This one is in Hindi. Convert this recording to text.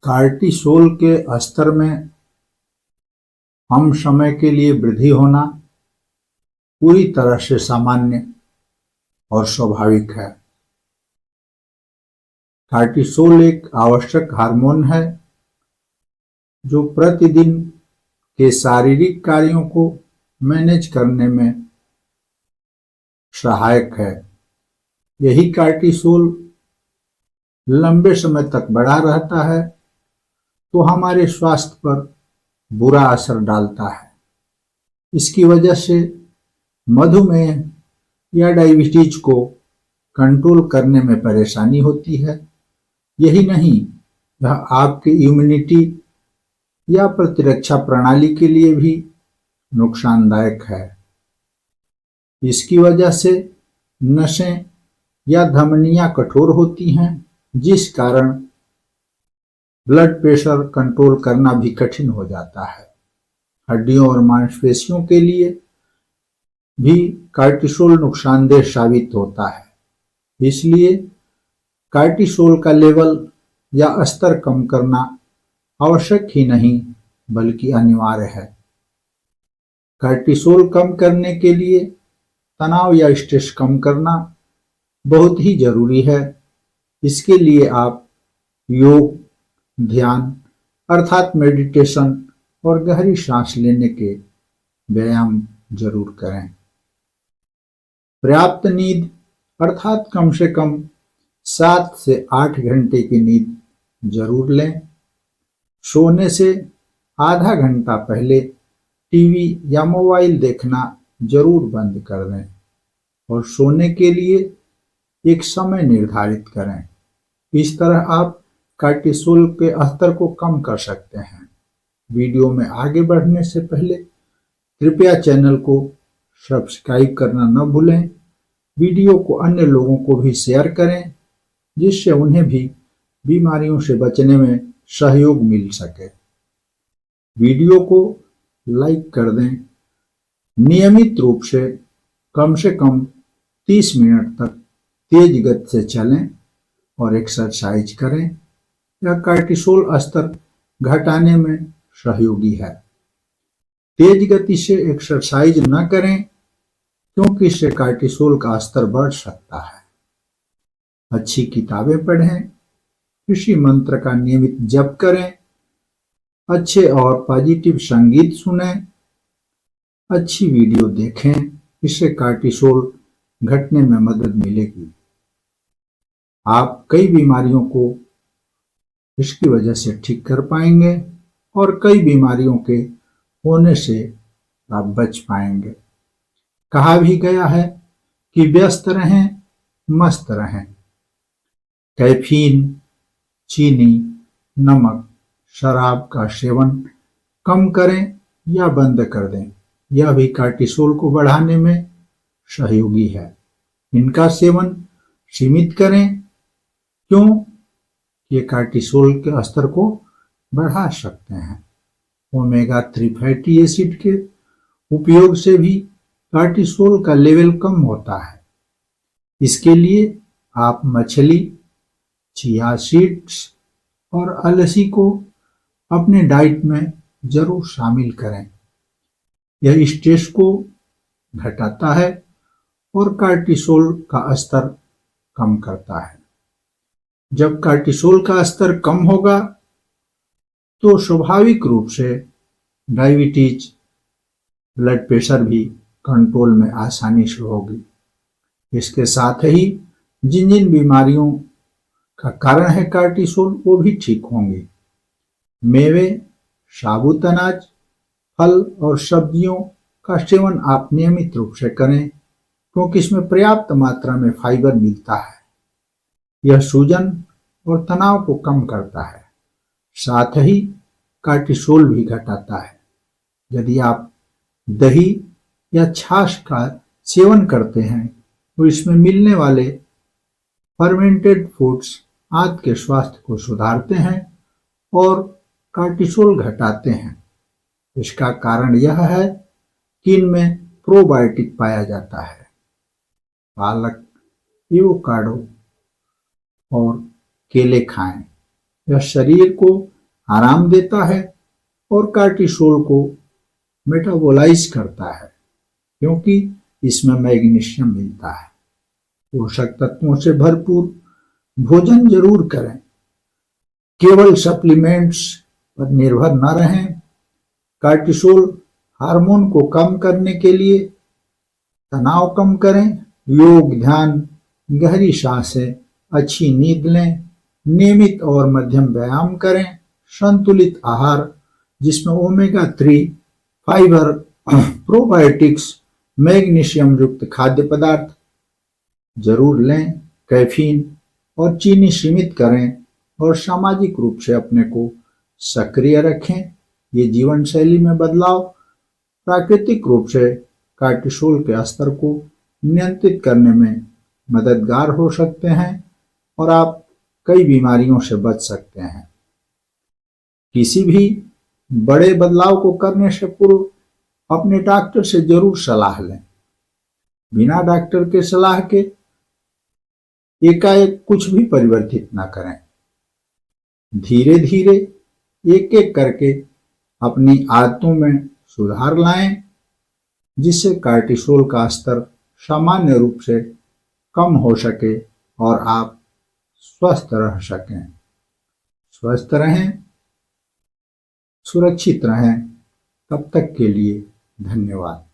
कार्टिसोल के स्तर में कम समय के लिए वृद्धि होना पूरी तरह से सामान्य और स्वाभाविक है। कार्टिसोल एक आवश्यक हार्मोन है जो प्रतिदिन के शारीरिक कार्यों को मैनेज करने में सहायक है। यही कार्टिसोल लंबे समय तक बढ़ा रहता है तो हमारे स्वास्थ्य पर बुरा असर डालता है। इसकी वजह से मधुमेह या डायबिटीज को कंट्रोल करने में परेशानी होती है। यही नहीं, यह आपके इम्यूनिटी या प्रतिरक्षा प्रणाली के लिए भी नुकसानदायक है। इसकी वजह से नसें या धमनियां कठोर होती हैं, जिस कारण ब्लड प्रेशर कंट्रोल करना भी कठिन हो जाता है। हड्डियों और मांसपेशियों के लिए भी कार्टिसोल नुकसानदेह साबित होता है। इसलिए कार्टिसोल का लेवल या स्तर कम करना आवश्यक ही नहीं बल्कि अनिवार्य है। कार्टिसोल कम करने के लिए तनाव या स्ट्रेस कम करना बहुत ही जरूरी है। इसके लिए आप योग, ध्यान अर्थात मेडिटेशन और गहरी सांस लेने के व्यायाम जरूर करें। पर्याप्त नींद अर्थात कम से कम 7 से 8 घंटे की नींद जरूर लें। सोने से आधा घंटा पहले टीवी या मोबाइल देखना जरूर बंद कर दें और सोने के लिए एक समय निर्धारित करें। इस तरह आप कार्टिसोल के स्तर को कम कर सकते हैं। वीडियो में आगे बढ़ने से पहले कृपया चैनल को सब्सक्राइब करना न भूलें। वीडियो को अन्य लोगों को भी शेयर करें जिससे उन्हें भी बीमारियों से बचने में सहयोग मिल सके। वीडियो को लाइक कर दें। नियमित रूप से कम 30 मिनट तक तेज गति से चलें और एक्सरसाइज करें। यह कार्टिसोल स्तर घटाने में सहयोगी है। तेज गति से एक्सरसाइज न करें क्योंकि इससे कार्टिसोल का स्तर बढ़ सकता है। अच्छी किताबें पढ़ें, किसी मंत्र का नियमित जप करें, अच्छे और पॉजिटिव संगीत सुनें, अच्छी वीडियो देखें। इससे कार्टिसोल घटने में मदद मिलेगी। आप कई बीमारियों को इसकी वजह से ठीक कर पाएंगे और कई बीमारियों के होने से आप बच पाएंगे। कहा भी गया है कि व्यस्त रहें, मस्त रहें। कैफीन, चीनी, नमक, शराब का सेवन कम करें या बंद कर दें। यह भी कार्टिसोल को बढ़ाने में सहयोगी है। इनका सेवन सीमित करें। क्यों? ये कार्टिसोल के स्तर को बढ़ा सकते हैं। ओमेगा 3 फैटी एसिड के उपयोग से भी कार्टिसोल का लेवल कम होता है। इसके लिए आप मछली, चिया सीड्स और अलसी को अपने डाइट में जरूर शामिल करें। यह स्ट्रेस को घटाता है और कार्टिसोल का स्तर कम करता है। जब कार्टिसोल का स्तर कम होगा तो स्वाभाविक रूप से डायबिटीज, ब्लड प्रेशर भी कंट्रोल में आसानी से होगी। इसके साथ ही जिन जिन बीमारियों का कारण है कार्टिसोल वो भी ठीक होंगी। मेवे, साबुत अनाज, फल और सब्जियों का सेवन आप नियमित रूप से करें क्योंकि इसमें पर्याप्त मात्रा में फाइबर मिलता है। यह सूजन और तनाव को कम करता है, साथ ही कार्टिसोल भी घटाता है। यदि आप दही या छाछ का सेवन करते हैं तो इसमें मिलने वाले फर्मेंटेड फूड्स आपके स्वास्थ्य को सुधारते हैं और कार्टिसोल घटाते हैं। इसका कारण यह है कि इनमें प्रोबायोटिक पाया जाता है। पालक, एवोकाडो और केले खाएं। यह शरीर को आराम देता है और कार्टिसोल को मेटाबोलाइज करता है, क्योंकि इसमें मैग्नीशियम मिलता है। पोषक तत्वों से भरपूर भोजन जरूर करें, केवल सप्लीमेंट्स पर निर्भर न रहें। कार्टिसोल हार्मोन को कम करने के लिए तनाव कम करें, योग, ध्यान, गहरी सांसें, अच्छी नींद लें, नियमित और मध्यम व्यायाम करें, संतुलित आहार जिसमें ओमेगा 3, फाइबर, प्रोबायोटिक्स, मैग्नीशियम युक्त खाद्य पदार्थ जरूर लें, कैफीन और चीनी सीमित करें और सामाजिक रूप से अपने को सक्रिय रखें। ये जीवन शैली में बदलाव प्राकृतिक रूप से कार्टिसोल के स्तर को नियंत्रित करने में मददगार हो सकते हैं और आप कई बीमारियों से बच सकते हैं। किसी भी बड़े बदलाव को करने से पूर्व अपने डॉक्टर से जरूर सलाह लें। बिना डॉक्टर के सलाह के एकाएक कुछ भी परिवर्तित ना करें। धीरे धीरे एक एक करके अपनी आदतों में सुधार लाएं, जिससे कार्टिसोल का स्तर सामान्य रूप से कम हो सके और आप स्वस्थ रह सकें। स्वस्थ रहें, सुरक्षित रहें। तब तक के लिए धन्यवाद।